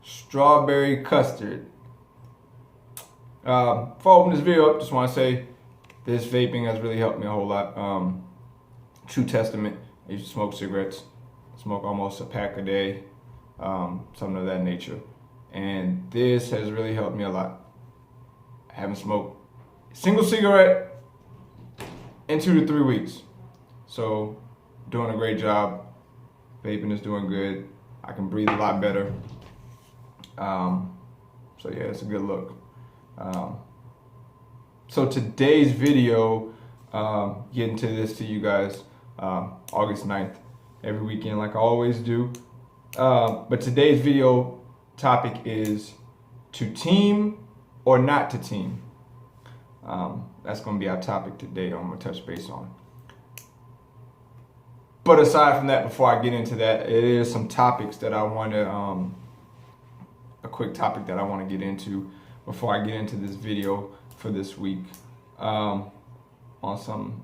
Strawberry custard. Before I open this video up, just want to say this vaping has really helped me a whole lot. True testament. I used to smoke cigarettes, smoke almost a pack a day, something of that nature. And this has really helped me a lot. I haven't smoked a single cigarette in 2 to 3 weeks. So, doing a great job. Vaping is doing good. I can breathe a lot better. So yeah, it's a good look. So today's video, getting to this to you guys, August 9th, every weekend like I always do. But today's video topic is to team or not to team. That's going to be our topic today. I'm going to touch base on. But aside from that, before I get into that, it is some topics that I want to, a quick topic that I want to get into before I get into this video for this week. On some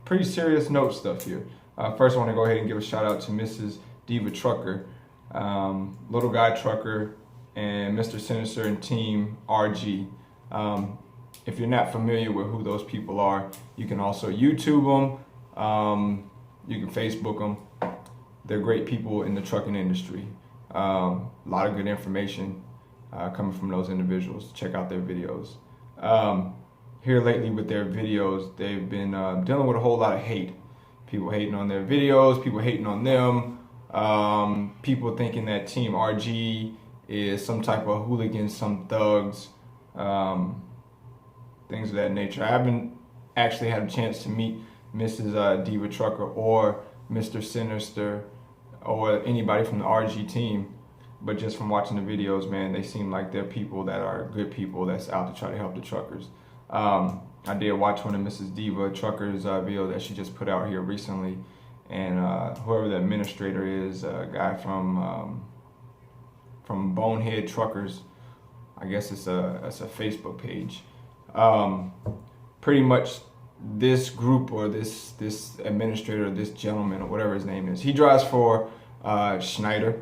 pretty serious note stuff here. First, I want to go ahead and give a shout out to Mrs. Diva Trucker, Little Guy Trucker, and Mr. Sinister and Team RG. If you're not familiar with who those people are, you can also YouTube them. You can Facebook them. They're great people in the trucking industry. A lot of good information coming from those individuals. Check out their videos. Here lately with their videos, they've been dealing with a whole lot of hate. People hating on their videos, people hating on them, people thinking that Team RG is some type of hooligan, some thugs, things of that nature. I haven't actually had a chance to meet Mrs. Diva Trucker or Mr. Sinister or anybody from the RG team, but just from watching the videos, man, they seem like they're people that are good people that's out to try to help the truckers. I did watch one of Mrs. Diva Trucker's video that she just put out here recently, and whoever the administrator is, a guy from Bonehead Truckers, I guess it's a Facebook page. Pretty much this group or this administrator, this gentleman or whatever his name is, he drives for Schneider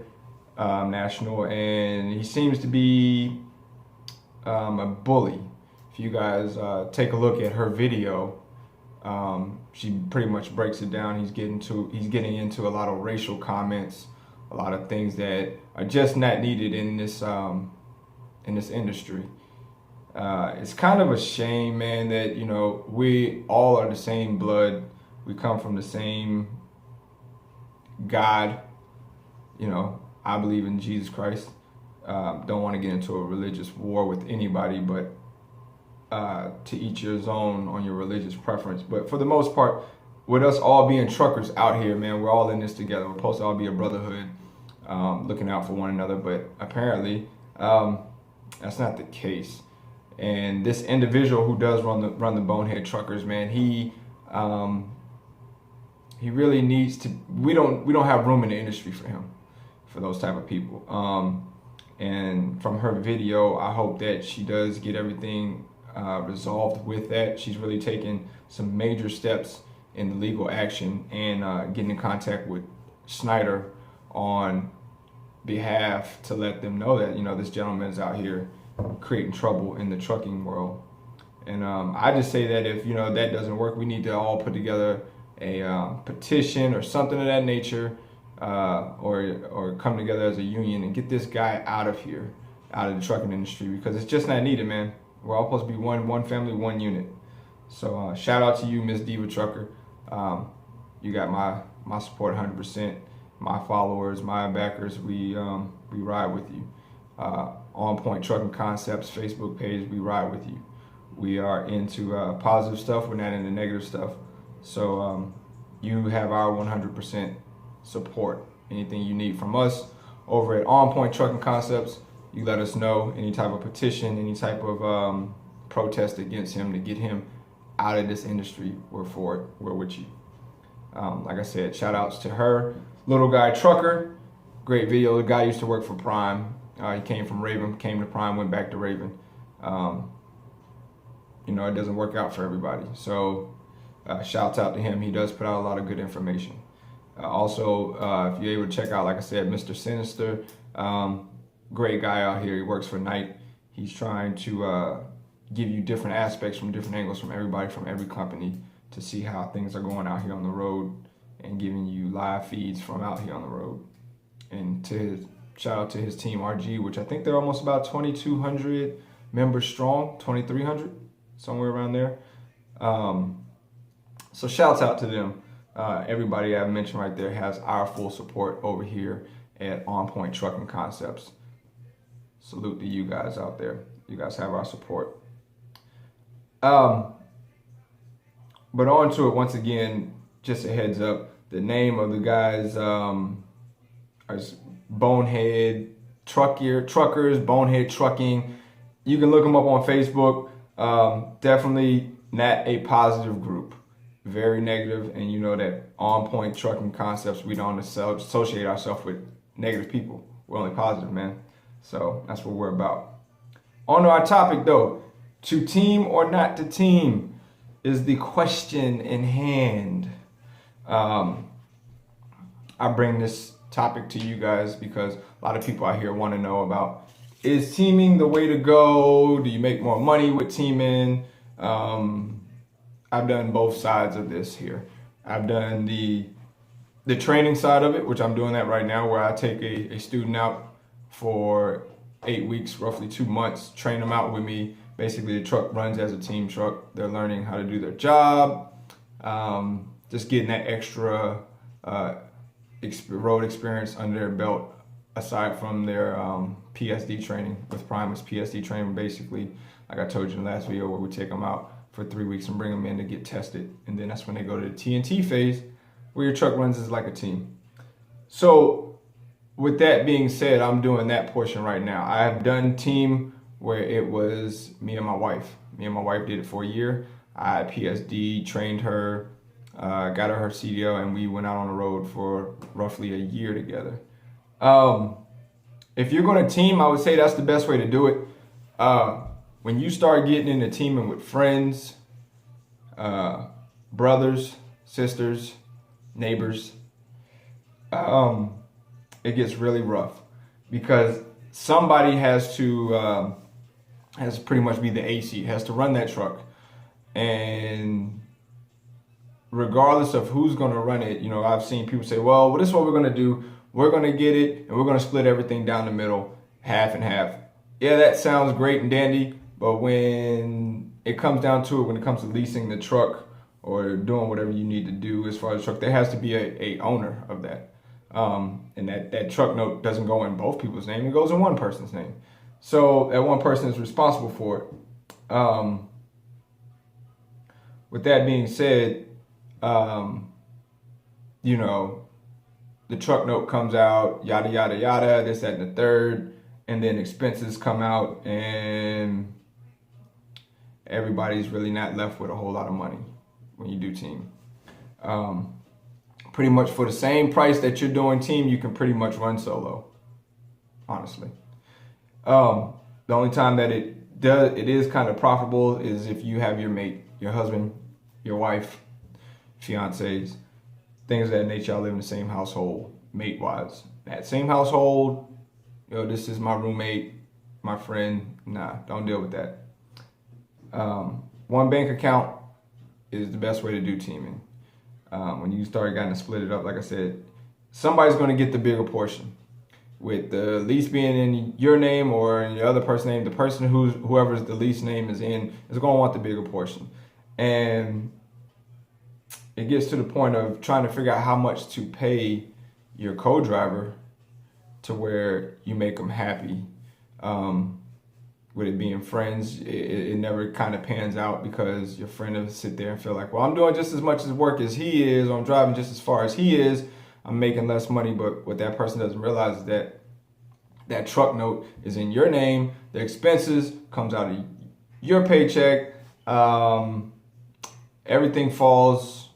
National, and he seems to be a bully. If you guys take a look at her video, she pretty much breaks it down. He's getting into a lot of racial comments, a lot of things that are just not needed in this industry. It's kind of a shame, man, that, you know, we all are the same blood. We come from the same God. You know, I believe in Jesus Christ. Don't want to get into a religious war with anybody, but to each your own on your religious preference. But for the most part, with us all being truckers out here, man, we're all in this together. We're supposed to all be a brotherhood, looking out for one another. But apparently, that's not the case. And this individual who does run the Bonehead Truckers, man, he really needs to. We don't have room in the industry for him, for those type of people. And from her video, I hope that she does get everything resolved with that. She's really taken some major steps in the legal action and getting in contact with Schneider on behalf to let them know that, you know, this gentleman is out here creating trouble in the trucking world. And I just say that if, you know, that doesn't work, we need to all put together a petition or something of that nature, or come together as a union and get this guy out of here, out of the trucking industry, because it's just not needed, man. We're all supposed to be one family, one unit. So shout out to you, Miss Diva Trucker. You got my support 100%. My followers, my backers, we ride with you. On Point Trucking Concepts Facebook page, we ride with you. We are into positive stuff. We're not into negative stuff. So you have our 100% support. Anything you need from us over at On Point Trucking Concepts, you let us know. Any type of petition, any type of protest against him to get him out of this industry, we're for it. We're with you. Like I said, shout outs to her. Little Guy Trucker, great video. The guy used to work for Prime. He came from Raven, came to Prime, went back to Raven. You know, it doesn't work out for everybody. So shouts out to him. He does put out a lot of good information. Also, if you're able to check out, like I said, Mr. Sinister, great guy out here. He works for Night. He's trying to give you different aspects from different angles from everybody from every company to see how things are going out here on the road and giving you live feeds from out here on the road. And shout out to his team RG, which I think they're almost about 2,200 members strong, 2,300, somewhere around there. So shouts out to them. Everybody I've mentioned right there has our full support over here at On Point Trucking Concepts. Salute to you guys out there. You guys have our support. But on to it once again, just a heads up. The name of the guys is Bonehead Truckers, Bonehead Trucking. You can look them up on Facebook. Definitely not a positive group. Very negative, and you know that On Point Trucking Concepts, we don't associate ourselves with negative people. We're only positive, man. So that's what we're about. On to our topic though. To team or not to team is the question in hand. I bring this topic to you guys because a lot of people out here want to know about, is teaming the way to go? Do you make more money with teaming? I've done both sides of this here. I've done the training side of it, which I'm doing that right now, where I take a student out for 8 weeks, roughly 2 months, train them out with me. Basically, the truck runs as a team truck. They're learning how to do their job, just getting that extra road experience under their belt, aside from their PSD training. With Primus PSD training, basically, like I told you in the last video, where we take them out for 3 weeks and bring them in to get tested. And then that's when they go to the TNT phase, where your truck runs as like a team. So with that being said, I'm doing that portion right now. I have done team where it was me and my wife. Me and my wife did it for a year. I PSD, trained her, got her CDL, and we went out on the road for roughly a year together. If you're going to team, I would say that's the best way to do it. When you start getting into teaming with friends, brothers, sisters, neighbors, it gets really rough because somebody has to pretty much be the AC, has to run that truck. And regardless of who's going to run it, you know, I've seen people say, well, this is what we're going to do. We're going to get it and we're going to split everything down the middle, half and half. Yeah, that sounds great and dandy. But when it comes down to it, when it comes to leasing the truck or doing whatever you need to do as far as the truck, there has to be a owner of that. And that truck note doesn't go in both people's name, it goes in one person's name. So that one person is responsible for it. With that being said, you know, the truck note comes out, yada, yada, yada, this, that, and the third, and then expenses come out, and everybody's really not left with a whole lot of money when you do team. Pretty much for the same price that you're doing team, you can pretty much run solo, honestly. The only time that it is kind of profitable is if you have your mate, your husband, your wife, fiancés, things of that nature. Y'all live in the same household, mate-wise. That same household, you know, this is my roommate, my friend. Nah, don't deal with that. One bank account is the best way to do teaming. When you start getting to split it up, like I said, somebody's going to get the bigger portion. With the lease being in your name or in the other person's name, the person whoever's the lease name is in is going to want the bigger portion. And it gets to the point of trying to figure out how much to pay your co-driver to where you make them happy. With it being friends, it never kind of pans out because your friend will sit there and feel like, well, I'm doing just as much work as he is, or I'm driving just as far as he is, I'm making less money. But what that person doesn't realize is that that truck note is in your name, the expenses comes out of your paycheck, everything falls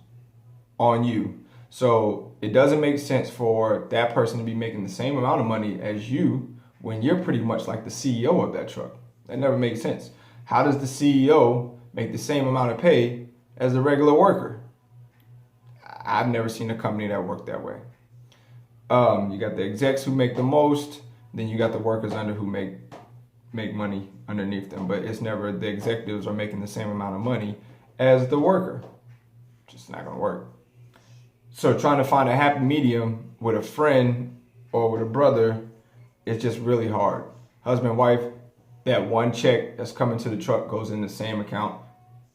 on you. So it doesn't make sense for that person to be making the same amount of money as you when you're pretty much like the CEO of that truck. That never makes sense. How does the CEO make the same amount of pay as a regular worker? I've never seen a company that worked that way. You got the execs who make the most, then you got the workers under who make money underneath them, but it's never the executives are making the same amount of money as the worker. Just not gonna work. So trying to find a happy medium with a friend or with a brother is just really hard. Husband, wife, that one check that's coming to the truck goes in the same account.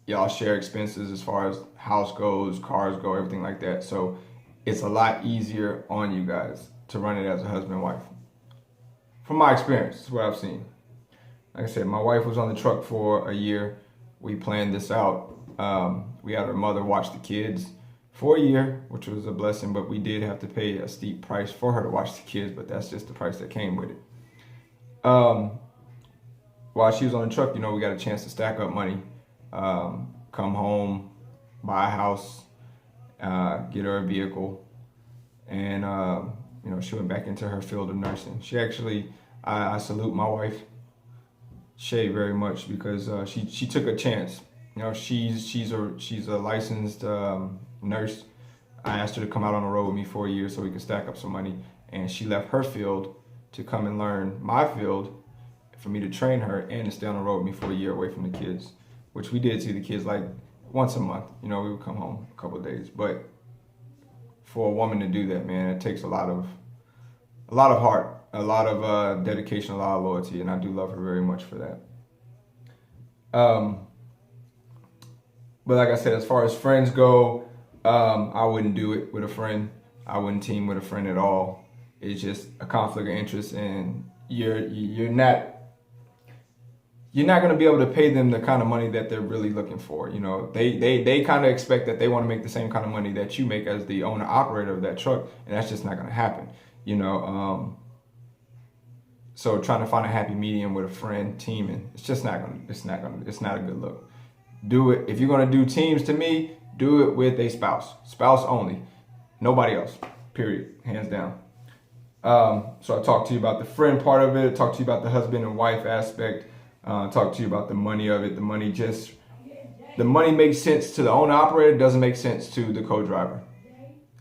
Y'all share expenses as far as house goes, cars go, everything like that. So it's a lot easier on you guys to run it as a husband and wife. From my experience, this is what I've seen. Like I said, my wife was on the truck for a year. We planned this out. We had her mother watch the kids for a year, which was a blessing, but we did have to pay a steep price for her to watch the kids, but that's just the price that came with it. While she was on the truck, we got a chance to stack up money, come home, buy a house, get her a vehicle, and she went back into her field of nursing. She actually, I salute my wife, Shay, very much, because she took a chance. She's a licensed nurse. I asked her to come out on the road with me for a year so we could stack up some money, and she left her field to come and learn my field for me to train her and to stay on the road with me for a year away from the kids, which we did see the kids like once a month. We would come home a couple of days, but for a woman to do that, man, it takes a lot of heart, a lot of dedication, a lot of loyalty, and I do love her very much for that. But like I said, as far as friends go, I wouldn't do it with a friend. I wouldn't team with a friend at all. It's just a conflict of interest, and you're not going to be able to pay them the kind of money that they're really looking for. They kind of expect that they want to make the same kind of money that you make as the owner operator of that truck, and that's just not going to happen. So trying to find a happy medium with a friend, teaming, it's not a good look. Do it if you're going to do teams. To me, do it with a spouse only, nobody else. Period, hands down. So I talked to you about the friend part of it. Talked to you about the husband and wife aspect. Talked to you about the money of it. The money makes sense to the owner operator. Doesn't make sense to the co-driver.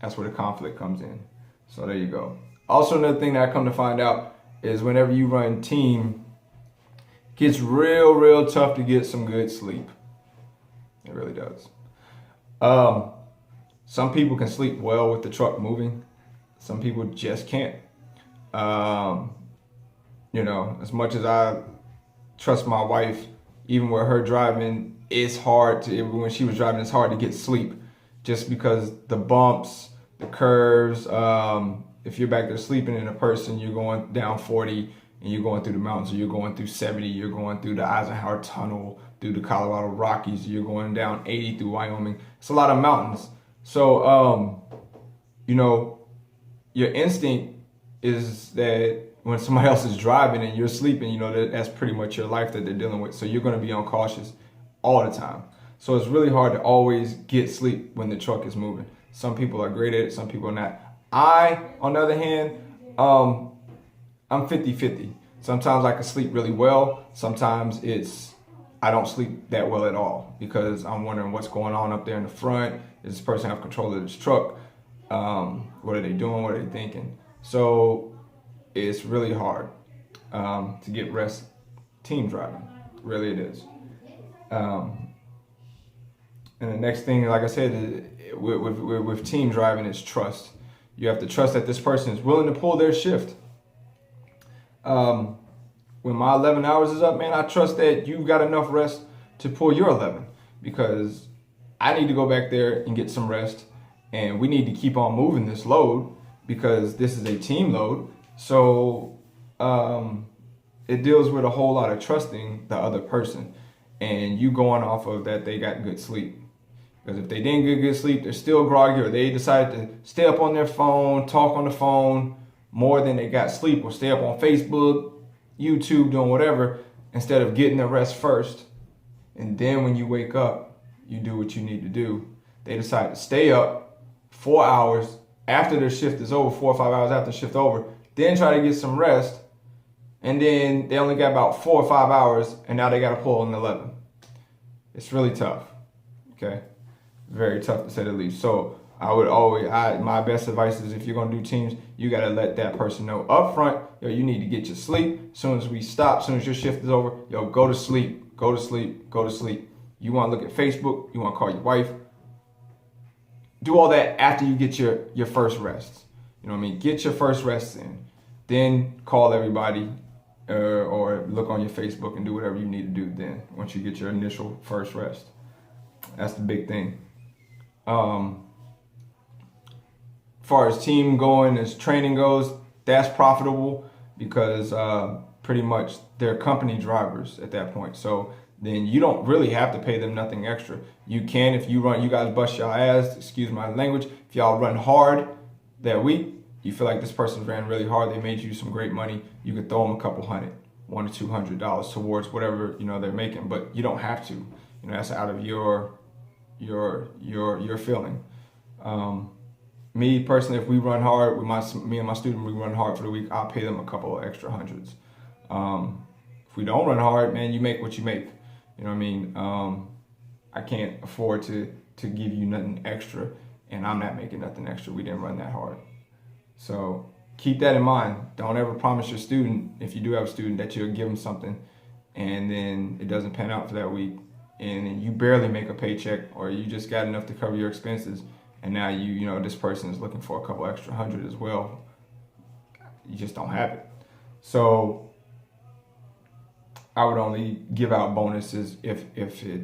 That's where the conflict comes in. So there you go. Also, another thing that I come to find out is whenever you run team, it gets real tough to get some good sleep. It really does. Some people can sleep well with the truck moving. Some people just can't. As much as I trust my wife, even with her driving, it's hard when she was driving, it's hard to get sleep just because the bumps, the curves, if you're back there sleeping in a person, you're going down 40 and you're going through the mountains, or you're going through 70, you're going through the Eisenhower Tunnel, through the Colorado Rockies, you're going down 80 through Wyoming. It's a lot of mountains. So, your instinct is that when somebody else is driving and you're sleeping, that's pretty much your life that they're dealing with. So you're going to be on cautious all the time. So it's really hard to always get sleep when the truck is moving. Some people are great at it, some people are not. I, on the other hand, I'm 50-50. Sometimes I can sleep really well. Sometimes I don't sleep that well at all because I'm wondering what's going on up there in the front. Does this person have control of this truck? What are they doing? What are they thinking? So it's really hard to get rest team driving. Really it is. And the next thing, like I said, with team driving is trust. You have to trust that this person is willing to pull their shift. When my 11 hours is up, man, I trust that you've got enough rest to pull your 11, because I need to go back there and get some rest, and we need to keep on moving this load because this is a team load. So it deals with a whole lot of trusting the other person and you going off of that they got good sleep. Because if they didn't get good sleep, they're still groggy, or they decided to stay up on their phone, talk on the phone more than they got sleep, or stay up on Facebook, YouTube, doing whatever, instead of getting the rest first. And then when you wake up, you do what you need to do. They decide to stay up 4 hours after their shift is over, 4 or 5 hours after the shift over, then try to get some rest. And then they only got about 4 or 5 hours, and now they got to pull an 11. It's really tough, okay? Very tough to say the least. So my best advice is if you're gonna do teams, you gotta let that person know up front, yo, you need to get your sleep. As soon as we stop, as soon as your shift is over, yo, go to sleep, go to sleep, go to sleep. You wanna look at Facebook, you wanna call your wife. Do all that after you get your first rest. You know what I mean? Get your first rest in. Then call everybody or look on your Facebook and do whatever you need to do then, once you get your initial first rest. That's the big thing. As far as team going, as training goes, that's profitable because pretty much they're company drivers at that point. So then you don't really have to pay them nothing extra. You can if you guys bust your ass, excuse my language, if y'all run hard that week, you feel like this person ran really hard, they made you some great money, you could throw them a couple $100 or $200 towards whatever they're making, but you don't have to. That's out of your feeling. Me personally, if we run hard with me and my student, we run hard for the week, I'll pay them a couple of extra hundreds. If we don't run hard, man, you make what you make. You know what I mean? I can't afford to give you nothing extra, and I'm not making nothing extra. We didn't run that hard. So keep that in mind. Don't ever promise your student, if you do have a student, that you'll give them something and then it doesn't pan out for that week and you barely make a paycheck, or you just got enough to cover your expenses, and now this person is looking for a couple extra $100 as well. You just don't have it. So I would only give out bonuses if it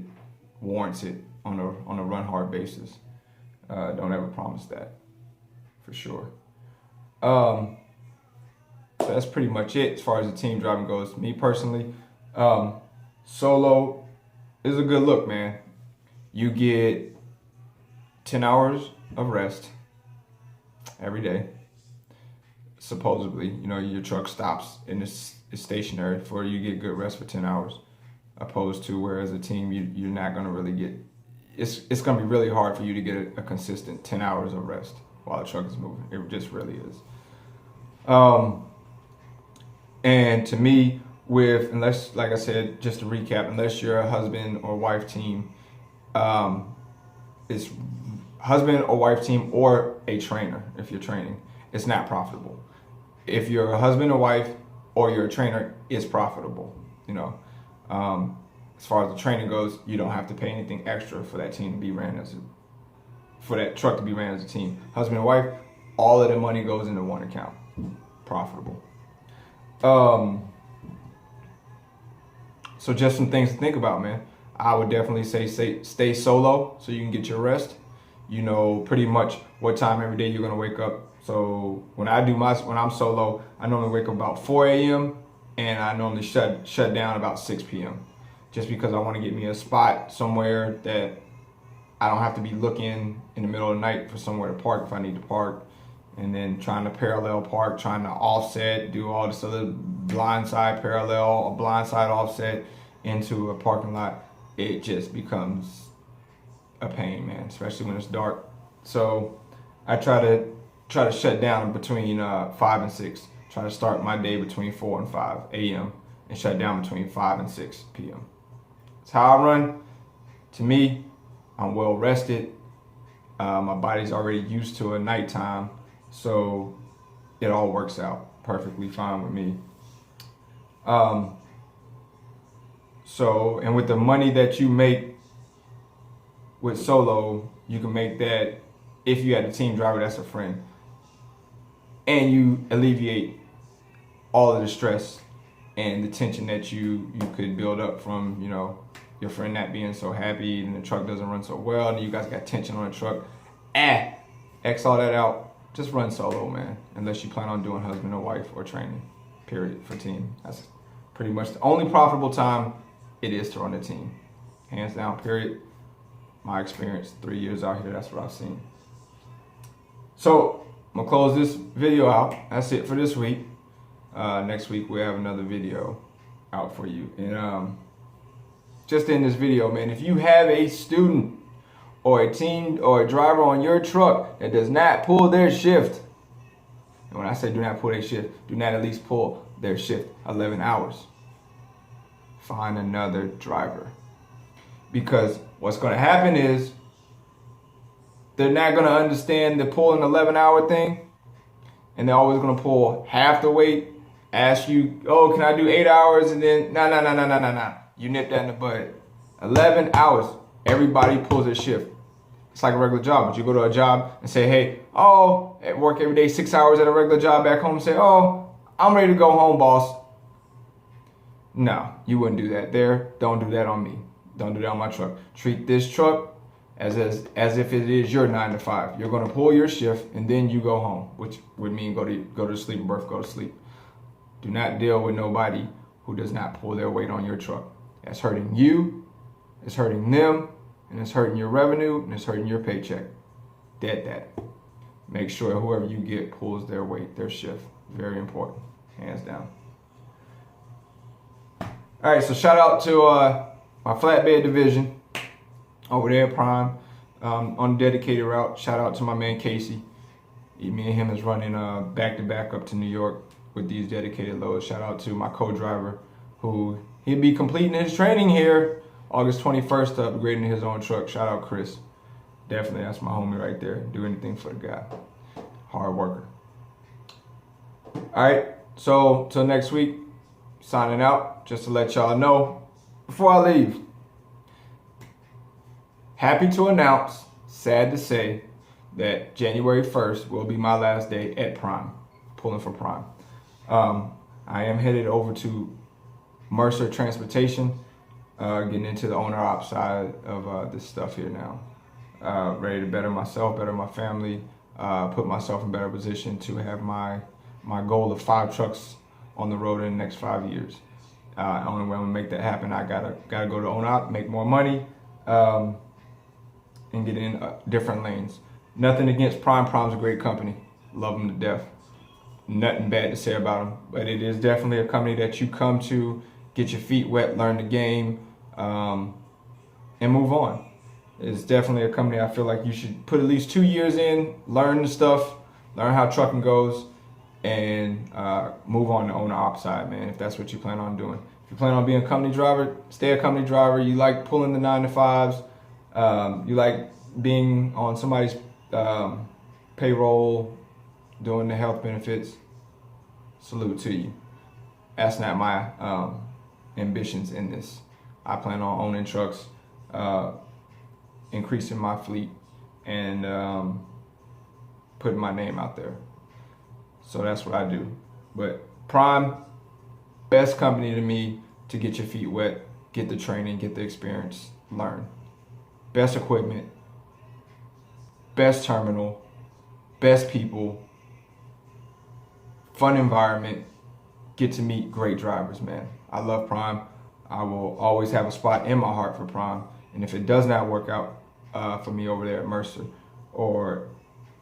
warrants it on a run hard basis. Don't ever promise that, for sure. So that's pretty much it as far as the team driving goes. Me personally, solo is a good look, man. You get 10 hours of rest every day. Supposedly, your truck stops and it's stationary for you to get good rest for 10 hours, opposed to whereas a team, you're not going to really get, it's going to be really hard for you to get a consistent 10 hours of rest while the truck is moving. It just really is. And to me, unless, like I said, just to recap, unless you're a husband or wife team, it's husband or wife team or a trainer. If you're training, it's not profitable. If you're a husband or wife or you're a trainer, it's profitable. As far as the training goes, you don't have to pay anything extra for that team to be ran for that truck to be ran as a team. Husband and wife, all of the money goes into one account. Profitable. So just some things to think about, man. I would definitely say stay solo so you can get your rest. Pretty much what time every day you're gonna wake up. So when I'm solo, I normally wake up about 4 a.m. and I normally shut down about 6 p.m. just because I want to get me a spot somewhere that I don't have to be looking in the middle of the night for somewhere to park if I need to park, and then trying to parallel park, trying to offset, do all this other blindside parallel, a blindside offset into a parking lot. It just becomes a pain, man, especially when it's dark. So I try to shut down between 5 and 6. Try to start my day between 4 and 5 a.m. and shut down between 5 and 6 p.m. That's how I run. To me, I'm well rested. My body's already used to a nighttime, so it all works out perfectly fine with me. And with the money that you make with solo, you can make that if you had a team driver that's a friend, and you alleviate all of the stress and the tension that you could build up from your friend not being so happy and the truck doesn't run so well and you guys got tension on the truck. X all that out. Just run solo, man, unless you plan on doing husband or wife or training, period, for team. That's pretty much the only profitable time it is to run a team. Hands down, period. My experience, 3 years out here, that's what I've seen. So I'm gonna close this video out. That's it for this week. Next week we'll have another video out for you. And just in this video, man, if you have a student or a team or a driver on your truck that does not pull their shift, and when I say do not pull their shift, do not at least pull their shift 11 hours, find another driver. Because what's going to happen is they're not going to understand the pulling 11-hour thing, and they're always going to pull half the weight, ask you, oh, can I do 8 hours? And then, nah. You nip that in the bud. 11 hours. Everybody pulls their shift. It's like a regular job, but you go to a job and say, hey, at work every day, 6 hours at a regular job, back home, say, oh, I'm ready to go home, boss. No, you wouldn't do that there. Don't do that on me. Don't do that on my truck. Treat this truck as if it is your 9 to 5. You're gonna pull your shift and then you go home, which would mean go to sleep, birth, go to sleep. Do not deal with nobody who does not pull their weight on your truck. That's hurting you, it's hurting them, and it's hurting your revenue, and it's hurting your paycheck. That. Make sure whoever you get pulls their weight, their shift. Very important, hands down. All right, so shout out to my flatbed division over there at Prime on the dedicated route. Shout out to my man Casey. Me and him is running back-to-back up to New York with these dedicated loads. Shout out to my co-driver who he'll be completing his training here August 21st, upgrading his own truck. Shout out Chris. Definitely, that's my homie right there. Do anything for the guy. Hard worker. All right, so till next week, signing out. Just to let y'all know before I leave. Happy to announce, sad to say, that January 1st will be my last day at Prime, pulling for Prime. I am headed over to Mercer Transportation, getting into the owner-op side of this stuff here now. Ready to better myself, better my family, put myself in better position to have my goal of 5 trucks on the road in the next 5 years. Only way I'm gonna make that happen, I gotta go to owner-op, make more money, and get in different lanes. Nothing against Prime. Prime's a great company. Love them to death. Nothing bad to say about them, but it is definitely a company that you come to, get your feet wet, learn the game, and move on. It's definitely a company I feel like you should put at least 2 years in, learn the stuff, learn how trucking goes, and move on to owner-op side, man, if that's what you plan on doing. If you plan on being a company driver, stay a company driver. You like pulling the 9 to 5s, you like being on somebody's payroll, doing the health benefits, salute to you. That's not my ambitions in this. I plan on owning trucks, increasing my fleet, and putting my name out there. So that's what I do. But Prime, best company to me to get your feet wet, get the training, get the experience, learn. Best equipment, best terminal, best people, fun environment, get to meet great drivers, man. I love Prime. I will always have a spot in my heart for Prime. And if it does not work out for me over there at Mercer or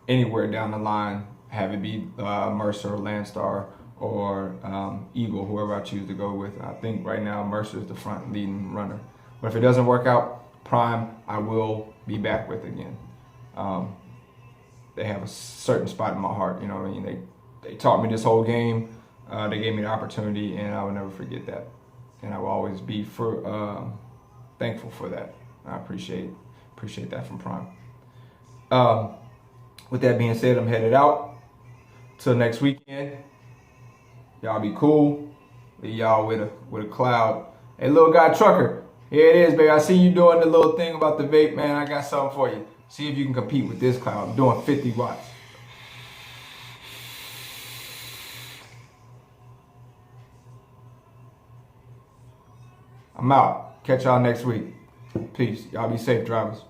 anywhere down the line, have it be Mercer or Landstar or Eagle, whoever I choose to go with. I think right now Mercer is the front leading runner. But if it doesn't work out, Prime I will be back with again. They have a certain spot in my heart, you know what I mean? They taught me this whole game. They gave me the opportunity, and I will never forget that. And I will always be thankful for that. I appreciate that from Prime. With that being said, I'm headed out. Till next weekend. Y'all be cool. Leave y'all with a cloud. Hey, little guy trucker. Here it is, baby. I see you doing the little thing about the vape, man. I got something for you. See if you can compete with this cloud. I'm doing 50 watts. I'm out. Catch y'all next week. Peace. Y'all be safe, drivers.